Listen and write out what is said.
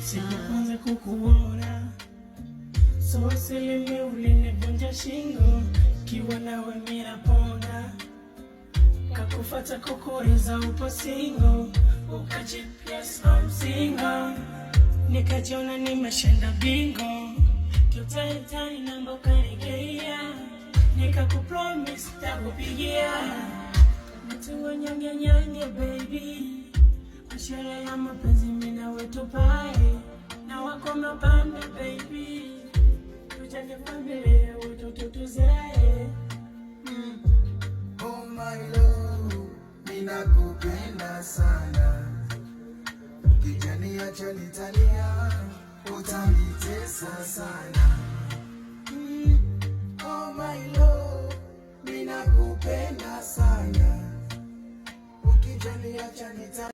Sikuanza kukuona so silime ulinivunja shingo kiwa nawe minapona kakufata kukuliza upo singo ukajipless I'm single nikajiona nimeshinda bingo kiutani namba ukanigea nikakupromise takupigia mtu wa nyange baby sherehe ya mapenzi mimi na wewe tupae na wako mapambe baby tujenge familia watoto tuzae. Oh my love, ninakupenda sana, ukijaniacha nitalia, utanitesa sana. Oh my love, ninakupenda sana, ukijaniacha nitalia.